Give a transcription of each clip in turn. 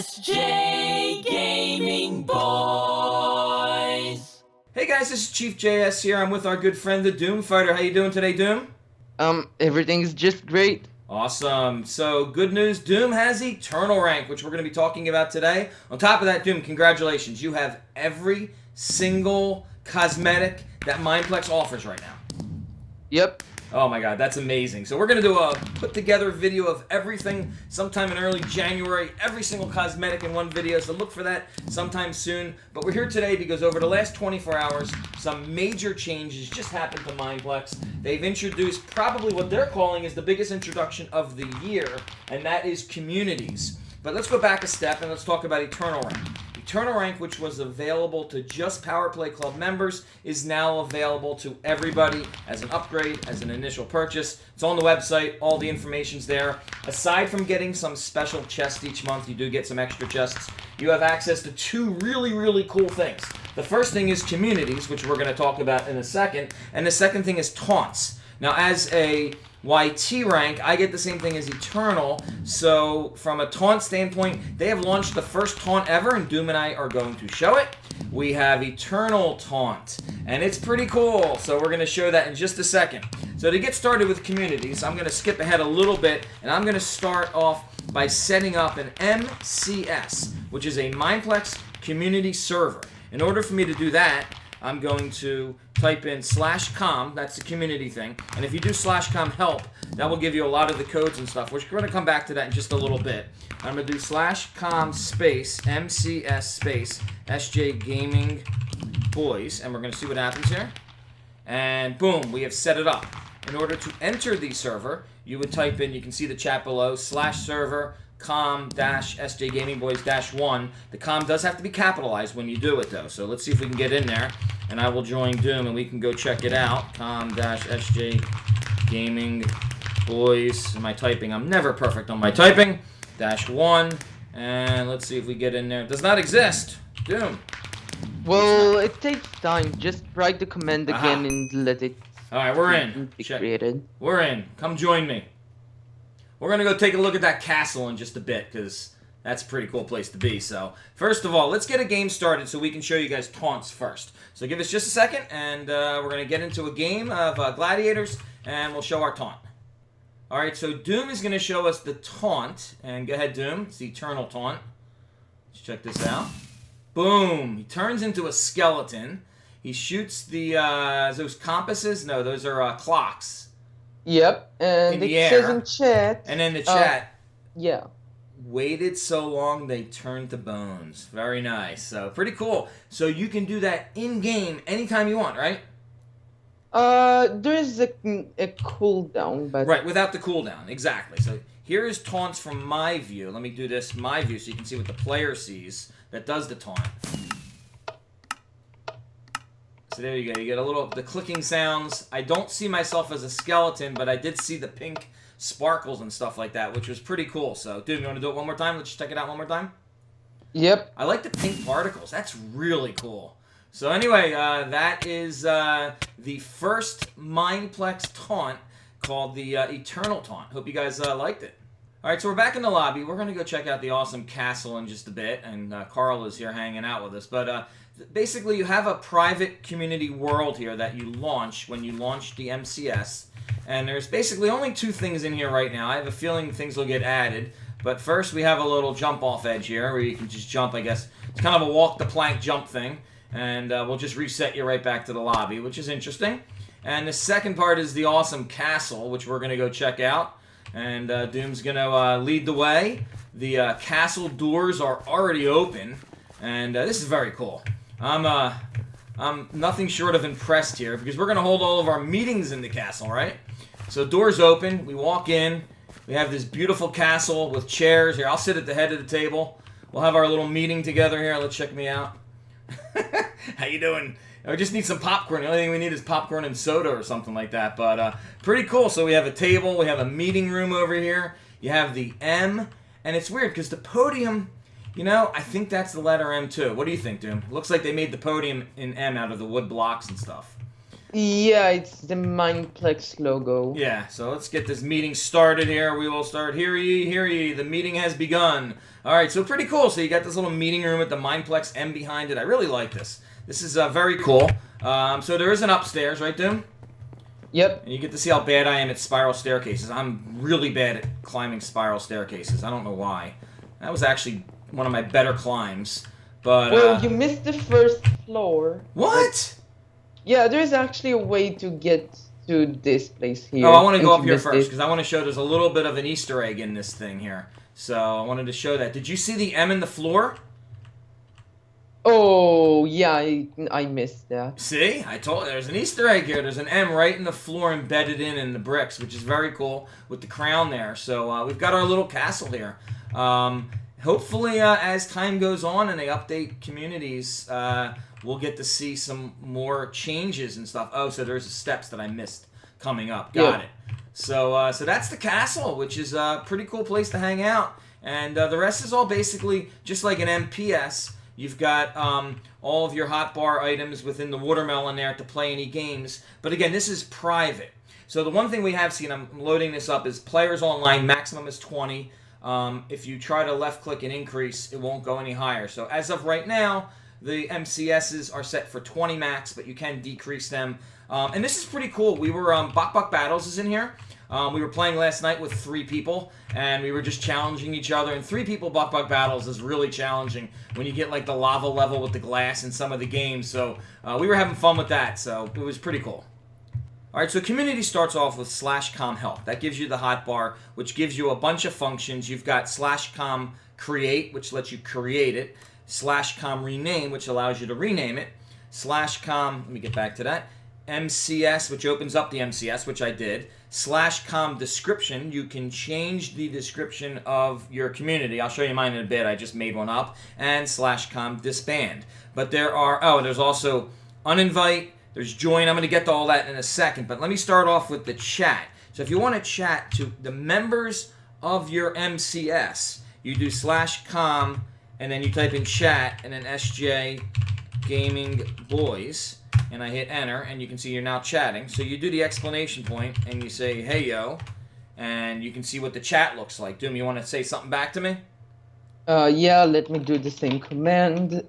SJ Gaming Boys. Hey guys, this is hiefJS here. I'm with our good friend TheDoomFighter. How you doing today, Doom? Everything's just great. Awesome. So, good news, Doom has Eternal rank, which we're going to be talking about today. On top of that, Doom, congratulations. You have every single cosmetic that Mineplex offers right now. Yep. Oh my god, that's amazing. So we're going to do a put-together video of everything sometime in early January. Every single cosmetic in one video, so look for that sometime soon. But we're here today because over the last 24 hours, some major changes just happened to Mineplex. They've introduced probably what they're calling is the biggest introduction of the year, and that is communities. But let's go back a step and let's talk about Eternal rank. Eternal rank, which was available to just Power Play Club members, is now available to everybody as an upgrade, as an initial purchase. It's on the website. All the information's there. Aside from getting some special chests each month, you do get some extra chests. You have access to two really, really cool things. The first thing is communities, which we're going to talk about in a second. And the second thing is taunts. Now, as a YT rank, I get the same thing as Eternal, so from a taunt standpoint, they have launched the first taunt ever, and Doom and I are going to show it. We have Eternal Taunt, and it's pretty cool, so we're going to show that in just a second. So to get started with communities, I'm going to skip ahead a little bit, and I'm going to start off by setting up an MCS, which is a Mineplex Community Server. In order for me to do that, I'm going to type in /com, that's the community thing, and if you do /com help, that will give you a lot of the codes and stuff, which we're going to come back to that in just a little bit. I'm going to do /com space MCS space SJ Gaming Boys, and we're going to see what happens here. And boom, we have set it up. In order to enter the server, you would type in, you can see the chat below, /server com-SJ Gaming Boys -1. The com does have to be capitalized when you do it though, so let's see if we can get in there, and I will join Doom and we can go check it out. com-SJ Gaming Boys. Am I typing? I'm never perfect on my typing. -1, and let's see if we get in there. It does not exist. Doom. Well, it takes time. Just write the command again and let it. All right, we're in. Be created. We're in. Come join me. We're going to go take a look at that castle in just a bit, because that's a pretty cool place to be. So, first of all, let's get a game started so we can show you guys taunts first. So give us just a second, and we're going to get into a game of gladiators, and we'll show our taunt. Alright, so Doom is going to show us the taunt, and go ahead, Doom. It's the Eternal Taunt. Let's check this out. Boom! He turns into a skeleton. He shoots the, those compasses? No, those are clocks. Yep, and it says in chat. And in the chat. Yeah. Waited so long they turned to bones. Very nice. So pretty cool. So you can do that in game anytime you want, right? There's a cooldown, but right, without the cooldown, exactly. So here is taunts from my view. Let me do this my view so you can see what the player sees that does the taunt. So there you go. You get a little the clicking sounds. I don't see myself as a skeleton, but I did see the pink sparkles and stuff like that, which was pretty cool. So, dude, you want to do it one more time? Let's just check it out one more time. Yep. I like the pink particles. That's really cool. So anyway, that is the first Mineplex taunt called the Eternal Taunt. Hope you guys liked it. All right, so we're back in the lobby. We're going to go check out the awesome castle in just a bit, and Carl is here hanging out with us. But basically, you have a private community world here that you launch when you launch the MCS. And there's basically only two things in here right now. I have a feeling things will get added. But first, we have a little jump-off edge here where you can just jump, I guess. It's kind of a walk-the-plank jump thing. And we'll just reset you right back to the lobby, which is interesting. And the second part is the awesome castle, which we're going to go check out. And Doom's going to lead the way. The castle doors are already open. And this is very cool. I'm nothing short of impressed here because we're going to hold all of our meetings in the castle, right? So doors open, we walk in, we have this beautiful castle with chairs. Here, I'll sit at the head of the table. We'll have our little meeting together here. Let's check me out. How you doing? I just need some popcorn. The only thing we need is popcorn and soda or something like that. But pretty cool. So we have a table, we have a meeting room over here. You have the M, and it's weird because the podium... You know, I think that's the letter M too. What do you think, Doom? Looks like they made the podium in M out of the wood blocks and stuff. Yeah, it's the Mineplex logo. Yeah, so let's get this meeting started here. We will start. Hear ye, hear ye. The meeting has begun. All right, so pretty cool. So you got this little meeting room with the Mineplex M behind it. I really like this. This is very cool. So there is an upstairs, right, Doom? Yep. And you get to see how bad I am at spiral staircases. I'm really bad at climbing spiral staircases. I don't know why. That was actually one of my better climbs. But Well, you missed the first floor. What? Yeah, there's actually a way to get to this place here. Oh, I want to go and up you here missed first it. because I want to show there's a little bit of an Easter egg in this thing here. So I wanted to show that. Did you see the M in the floor? Oh, yeah, I missed that. See? I told you there's an Easter egg here. There's an M right in the floor embedded in the bricks, which is very cool with the crown there. So we've got our little castle here. Hopefully, as time goes on and they update communities, we'll get to see some more changes and stuff. Oh, so there's the steps that I missed coming up. Got it. So that's the castle, which is a pretty cool place to hang out. And the rest is all basically just like an MPS. You've got all of your hotbar items within the watermelon there to play any games. But again, this is private. So the one thing we have seen, I'm loading this up, is players online, maximum is 20. If you try to left-click and increase, it won't go any higher. So as of right now, the MCSs are set for 20 max, but you can decrease them. And this is pretty cool. We were, Bok Battles is in here. We were playing last night with 3 people, and we were just challenging each other. And 3 people Bok Battles is really challenging when you get like the lava level with the glass in some of the games. So we were having fun with that, so it was pretty cool. Alright, so community starts off with /com help. That gives you the hotbar, which gives you a bunch of functions. You've got /com create, which lets you create it. /com rename, which allows you to rename it. /com, let me get back to that. MCS, which opens up the MCS, which I did. /com description, you can change the description of your community. I'll show you mine in a bit. I just made one up. And /com disband. But there are, there's also uninvite. There's join. I'm going to get to all that in a second, but let me start off with the chat. So if you want to chat to the members of your MCS, you do /com, and then you type in chat, and then SJ Gaming Boys, and I hit enter, and you can see you're now chatting. So you do the exclamation point, and you say, hey, yo, and you can see what the chat looks like. Doom, you want to say something back to me? Yeah, let me do the same command.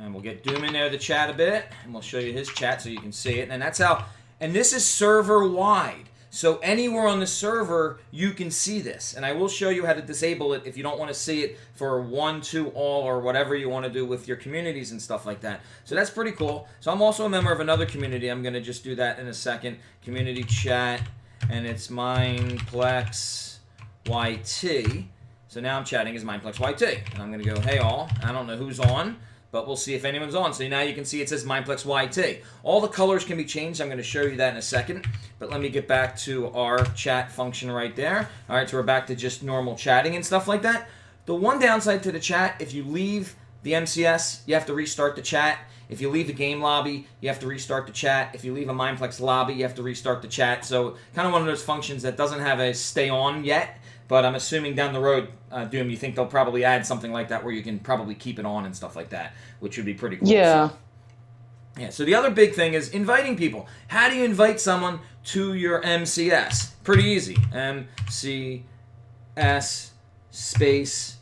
And we'll get Doom in there to chat a bit, and we'll show you his chat so you can see it. And that's how, and this is server-wide. So anywhere on the server, you can see this. And I will show you how to disable it if you don't want to see it for 1, 2, all, or whatever you want to do with your communities and stuff like that. So that's pretty cool. So I'm also a member of another community. I'm going to just do that in a second. Community chat, and it's Mineplex YT. So now I'm chatting as Mineplex YT. And I'm going to go, hey all. I don't know who's on, but we'll see if anyone's on. So now you can see it says Mineplex YT. All the colors can be changed. I'm going to show you that in a second. But let me get back to our chat function right there. All right, so we're back to just normal chatting and stuff like that. The one downside to the chat, if you leave the MCS, you have to restart the chat. If you leave the game lobby, you have to restart the chat. If you leave a Mineplex lobby, you have to restart the chat. So kind of one of those functions that doesn't have a stay on yet. But I'm assuming down the road, Doom, you think they'll probably add something like that where you can probably keep it on and stuff like that, which would be pretty cool. Yeah. So the other big thing is inviting people. How do you invite someone to your MCS? Pretty easy. MCS space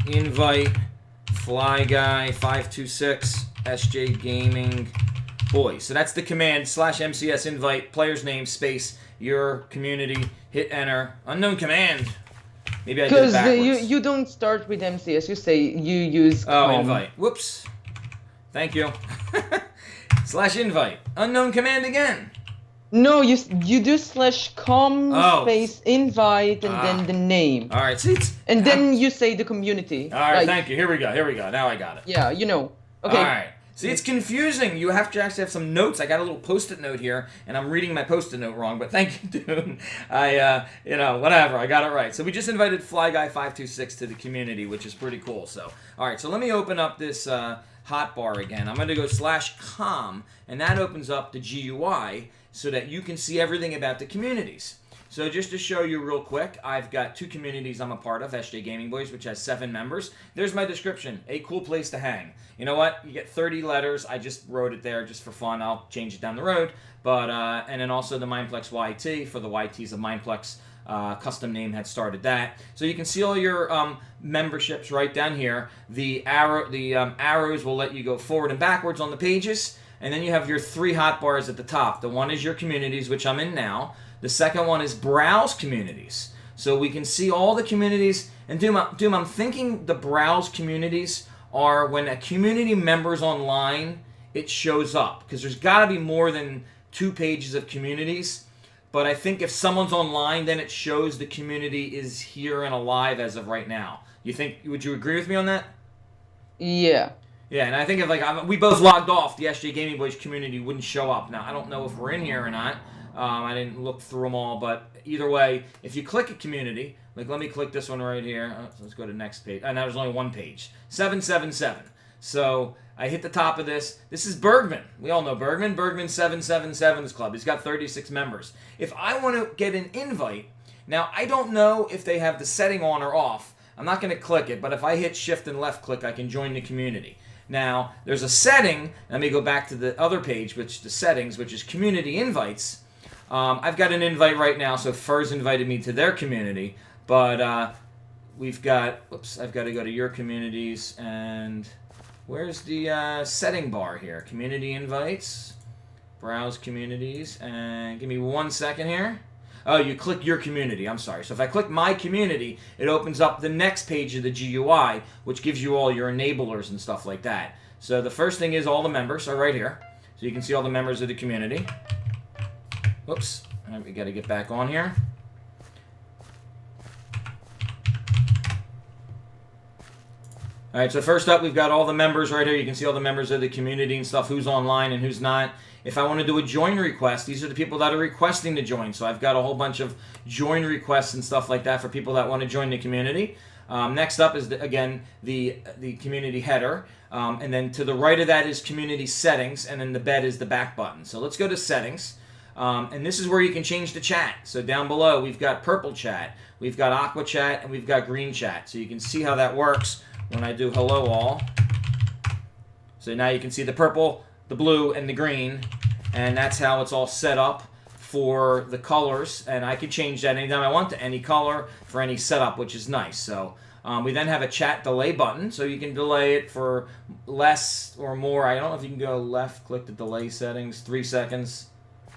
invite flyguy526 SJ Gaming Boys. So that's the command /MCS invite, player's name, space, your community, hit enter, unknown command. Maybe I did it backwards. Because you don't start with MCS, you say you use com. Oh, invite. Whoops. Thank you. /invite. Unknown command again. No, you do /com Oh. space invite and then the name. All right, see, And then you say the community. all right, thank you. Here we go. Now I got it. Yeah, you know. Okay. All right. See, it's confusing. You have to actually have some notes. I got a little post-it note here, and I'm reading my post-it note wrong, but thank you, Doom. Whatever. I got it right. So we just invited FlyGuy526 to the community, which is pretty cool. So, all right. So let me open up this hotbar again. I'm going to go /com, and that opens up the GUI so that you can see everything about the communities. So just to show you real quick, I've got 2 communities I'm a part of, SJ Gaming Boys, which has 7 members. There's my description, a cool place to hang. You know what? You get 30 letters. I just wrote it there just for fun. I'll change it down the road. But and then also the Mineplex YT for the YTs of Mineplex. Custom name had started that. So you can see all your memberships right down here. The arrows will let you go forward and backwards on the pages. And then you have your 3 hotbars at the top. The one is your communities, which I'm in now. The second one is browse communities. So we can see all the communities. And Doom, I'm thinking the browse communities are when a community member's online, it shows up. Because there's got to be more than 2 pages of communities. But I think if someone's online, then it shows the community is here and alive as of right now. Would you agree with me on that? Yeah. Yeah, and I think if we both logged off, the SJ Gaming Boys community wouldn't show up. Now, I don't know if we're in here or not. I didn't look through them all, but either way, if you click a community, like let me click this one right here. So let's go to the next page. And there's only 1 page. 777. So I hit the top of this. This is Bergman. We all know Bergman. Bergman 777's club. He's got 36 members. If I want to get an invite, now I don't know if they have the setting on or off. I'm not going to click it, but if I hit shift and left click, I can join the community. Now, there's a setting. Let me go back to the other page, which the settings, which is community invites. I've got an invite right now, so Furs invited me to their community, but we've got, I've got to go to your communities, and where's the setting bar here? Community invites, browse communities, and give me 1 second here. Oh, you click your community, I'm sorry. So if I click my community, it opens up the next page of the GUI, which gives you all your enablers and stuff like that. So the first thing is all the members are right here. So you can see all the members of the community. Whoops, we got to get back on here. All right, so first up, we've got all the members right here. You can see all the members of the community and stuff, who's online and who's not. If I want to do a join request, these are the people that are requesting to join. So I've got a whole bunch of join requests and stuff like that for people that want to join the community. Next up is, again, the community header. And then to the right of that is community settings, and then the bed is the back button. So let's go to settings. And this is where you can change the chat. So down below, we've got purple chat, we've got aqua chat, and we've got green chat. So you can see how that works when I do hello all. So now you can see the purple, the blue, and the green. And that's how it's all set up for the colors. And I can change that anytime I want to any color for any setup, which is nice. So we then have a chat delay button. So you can delay it for less or more. I don't know if you can go left, click the delay settings, 3 seconds.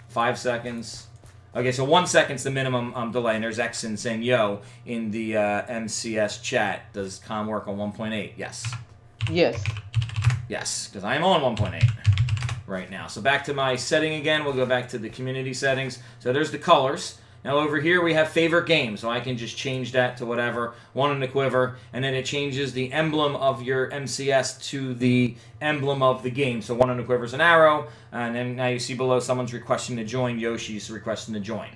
5 seconds. Okay, so 1 second's the minimum delay, and there's Exon saying, yo, in the MCS chat, does COM work on 1.8? Yes. Yes. Yes, because I'm on 1.8 right now. So back to my setting again. We'll go back to the community settings. So there's the colors. Now over here we have favorite game, so I can just change that to whatever, one in the quiver, and then it changes the emblem of your MCS to the emblem of the game. So one in the quiver is an arrow, and then now you see below someone's requesting to join, Yoshi's requesting to join.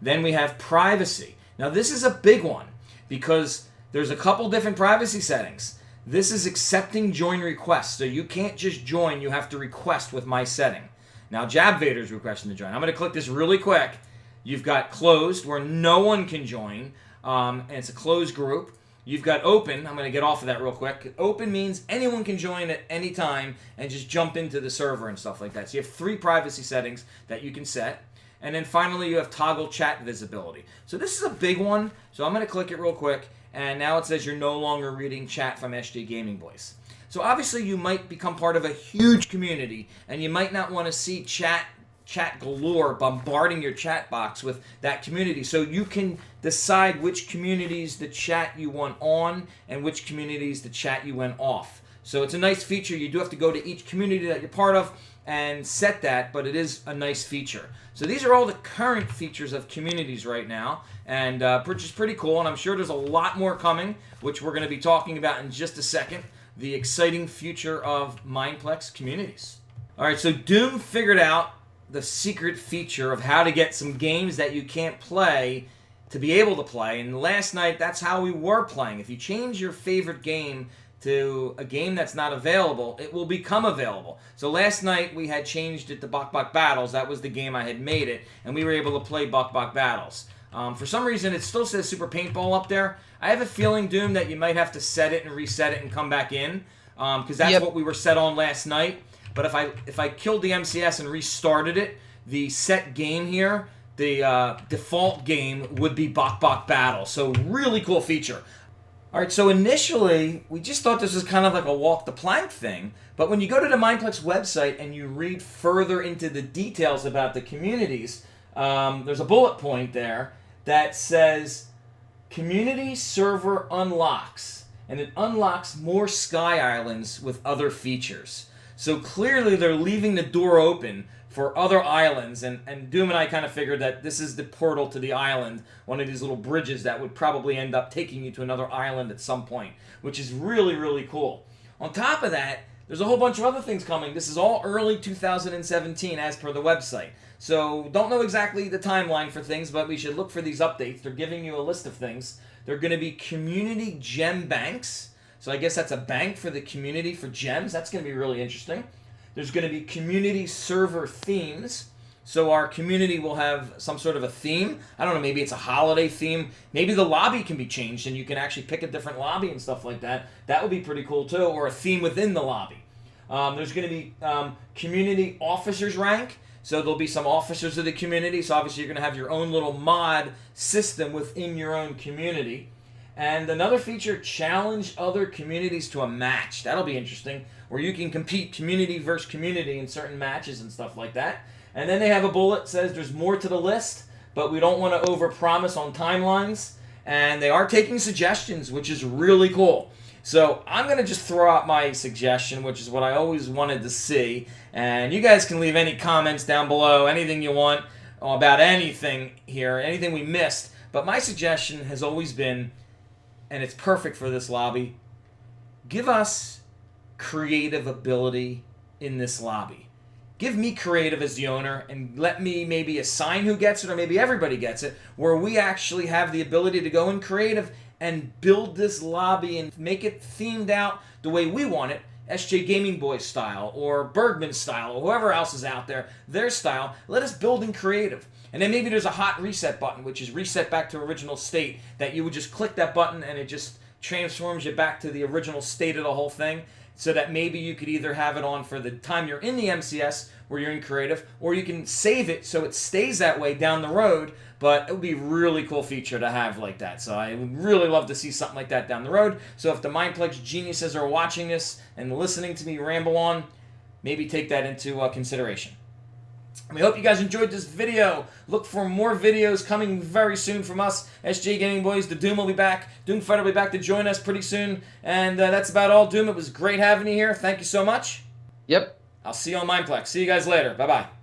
Then we have privacy. Now this is a big one, because there's a couple different privacy settings. This is accepting join requests, so you can't just join, you have to request with my setting. Now Jab Vader's requesting to join. I'm going to click this really quick. You've got closed, where no one can join, and it's a closed group. You've got open. I'm going to get off of that real quick. Open means anyone can join at any time and just jump into the server and stuff like that. So you have 3 privacy settings that you can set. And then finally, you have toggle chat visibility. So this is a big one, so I'm going to click it real quick, and now it says you're no longer reading chat from SJ Gaming Boys. So obviously, you might become part of a huge community, and you might not want to see chat galore bombarding your chat box with that community. So you can decide which communities the chat you want on and which communities the chat you want off. So it's a nice feature. You do have to go to each community that you're part of and set that, but it is a nice feature. So these are all the current features of communities right now, and which is pretty cool, and I'm sure there's a lot more coming, which we're going to be talking about in just a second. The exciting future of Mineplex Communities. All right, so Doom figured out the secret feature of how to get some games that you can't play to be able to play. And last night, that's how we were playing. If you change your favorite game to a game that's not available, it will become available. So last night we had changed it to Bok Bok Battles. That was the game I had made it, and we were able to play Bok Bok Battles. For some reason, it still says Super Paintball up there. I have a feeling, Doom, that you might have to set it and reset it and come back in, because that's what we were set on last night. But if I killed the MCS and restarted it, the set game here, the default game would be Bok Bok Battle. So really cool feature. All right, so initially, we just thought this was kind of like a walk the plank thing, but when you go to the Mineplex website and you read further into the details about the communities, there's a bullet point there that says, Community Server Unlocks, and it unlocks more Sky Islands with other features. So clearly they're leaving the door open for other islands, and Doom and I kind of figured that this is the portal to the island, one of these little bridges that would probably end up taking you to another island at some point, which is really, really cool. On top of that, there's a whole bunch of other things coming. This is all early 2017 as per the website. So don't know exactly the timeline for things, but we should look for these updates. They're giving you a list of things. They're going to be community gem banks. So I guess that's a bank for the community for gems. That's going to be really interesting. There's going to be community server themes. So our community will have some sort of a theme. I don't know, maybe it's a holiday theme. Maybe the lobby can be changed and you can actually pick a different lobby and stuff like that. That would be pretty cool too, or a theme within the lobby. There's going to be community officers rank. So there'll be some officers of the community. So obviously you're going to have your own little mod system within your own community. And another feature, challenge other communities to a match. That'll be interesting, where you can compete community versus community in certain matches and stuff like that. And then they have a bullet that says there's more to the list, but we don't want to overpromise on timelines. And they are taking suggestions, which is really cool. So I'm going to just throw out my suggestion, which is what I always wanted to see. And you guys can leave any comments down below, anything you want about anything here, anything we missed. But my suggestion has always been, and it's perfect for this lobby, give us creative ability in this lobby. Give me creative as the owner, and let me maybe assign who gets it, or maybe everybody gets it, where we actually have the ability to go in creative and build this lobby and make it themed out the way we want it, SJ Gaming Boys style, or Bergman style, or whoever else is out there, their style. Let us build in creative. And then maybe there's a hot reset button, which is reset back to original state, that you would just click that button and it just transforms you back to the original state of the whole thing, so that maybe you could either have it on for the time you're in the MCS, where you're in creative, or you can save it so it stays that way down the road. But it would be a really cool feature to have like that. So I would really love to see something like that down the road. So if the Mineplex geniuses are watching this and listening to me ramble on, maybe take that into consideration. We hope you guys enjoyed this video. Look for more videos coming very soon from us, SJ Gaming Boys. The Doom will be back. DoomFighter will be back to join us pretty soon. And that's about all, Doom. It was great having you here. Thank you so much. Yep. I'll see you on Mineplex. See you guys later. Bye-bye.